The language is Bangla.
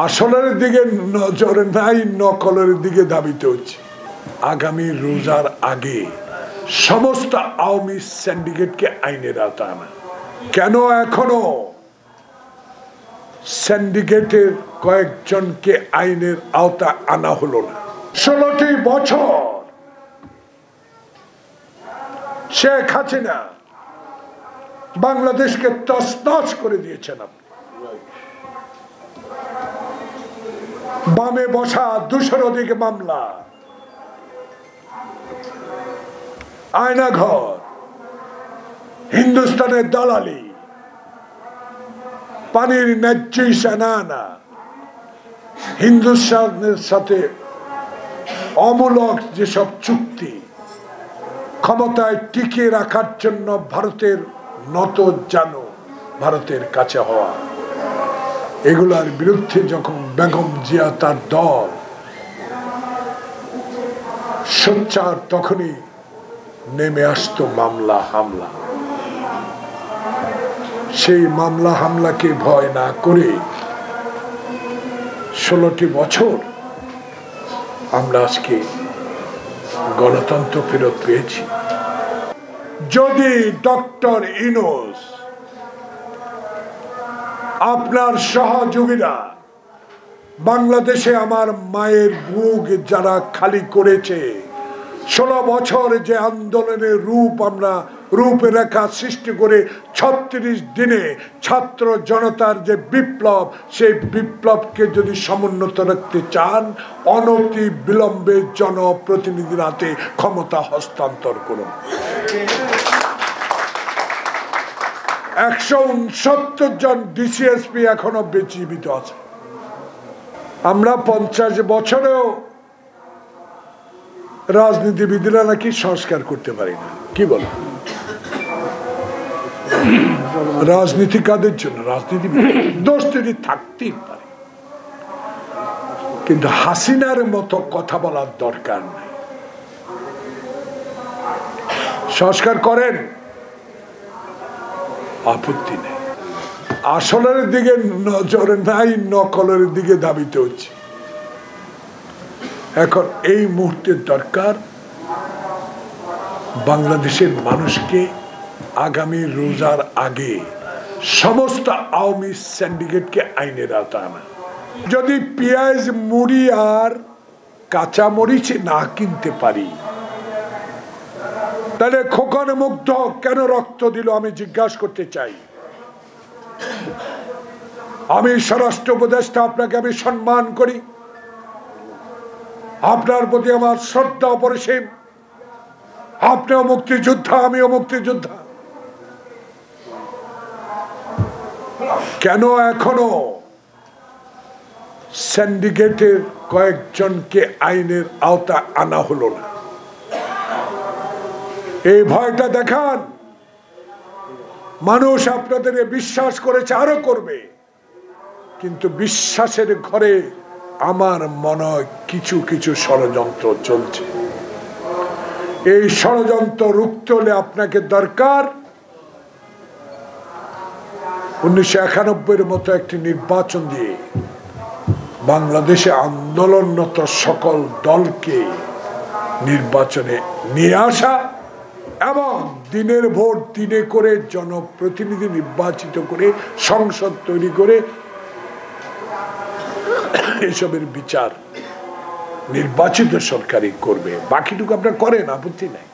আসলের দিকে নজর নাই, নকলের দিকে ধাবিত হচ্ছে। আগামী রোজার আগে সমস্ত আওয়ামী সিন্ডিকেটকে আইনের আওতায় আনা। কেন এখনো সিন্ডিকেটের কয়েকজনকে আইনের আওতায় আনা হলো না? 16টি বছর শেখ হাসিনা বাংলাদেশকে তছনছ করে দিয়েছেন। আপনি বামে বসা 200-র অধিক মামলা, আয়নাঘর, হিন্দুস্তানের দালালি, পানির ন্যায্য না আনা, হিন্দুস্তানের সাথে অমূলক যেসব চুক্তি, ক্ষমতায় টিকিয়ে রাখার জন্য ভারতের নত জানো, ভারতের কাছে হওয়া, এগুলার বিরুদ্ধে যখন বেগম জিয়া তার দল সোচ্চার, তখনই নেমে আসতো মামলা হামলা। সেই মামলা হামলাকে ভয় না করে 16টি বছর আমরা আজকে গণতন্ত্র ফেরত পেয়েছি। যদি ডক্টর ইউনূস আপনার সহযোগীরা বাংলাদেশে আমার মায়ের বুক যারা খালি করেছে, 16 বছর যে আন্দোলনের আমরা রূপরেখা সৃষ্টি করে 36 দিনে ছাত্র জনতার যে বিপ্লব, সেই বিপ্লবকে যদি সমুন্নত রাখতে চান, অনতি বিলম্বে জনপ্রতিনিধির হাতে ক্ষমতা হস্তান্তর করুন। 169 জন ডিসিএসপি এখনো জীবিত আছে। আমরা 50 বছরেও রাজনীতিবিদরা নাকি সংস্কার করতে পারি না। কি বল? রাজনীতি কাদের জন্য? রাজনীতিবিদ দোষ যদি থাকতেই পারে, কিন্তু হাসিনার মতো কথা বলার দরকার নাই। সংস্কার করেন, আপত্তি নেই। আসলের দিকে নজর নাই, নকলের দিকে ধাবিত হচ্ছে। এখন এই মুহূর্তের দরকার বাংলাদেশের মানুষকে আগামী রোজার আগে সমস্ত আওয়ামী সিন্ডিকেটকে আইনের আওতায় আনা। যদি পেঁয়াজ, মুড়ি আর কাঁচা মরিচ না কিনতে পারি, তাহলে খোকন মুগ্ধ কেন রক্ত দিল? আমি জিজ্ঞাসা করতে চাই। আমি স্বরাষ্ট্র উপদেষ্টা, আপনাকে আমি সম্মান করি, আপনার প্রতি আমার শ্রদ্ধা অপরিসীম। আপনিও মুক্তিযোদ্ধা, আমিও মুক্তিযোদ্ধা। কেন এখনো সিন্ডিকেটের কয়েকজনকে আইনের আওতায় আনা হলো না? এই ভয়টা দেখান। মানুষ আপনাদের বিশ্বাস করেছে, আরো করবে, কিন্তু বিশ্বাসের ঘরে আমার মনে হয় কিছু কিছু ষড়যন্ত্র চলছে। এই ষড়যন্ত্র রুখতে হলে আপনাকে দরকার 1991-এর মতো একটি নির্বাচন দিয়ে বাংলাদেশে আন্দোলনরত সকল দলকে নির্বাচনে নিয়ে আসা এবং দিনের ভোট দিনে করে জনপ্রতিনিধি নির্বাচিত করে সংসদ তৈরি করে এসবের বিচার নির্বাচিত সরকারই করবে। বাকিটুকু আপনারা করেন, আপত্তি নাই।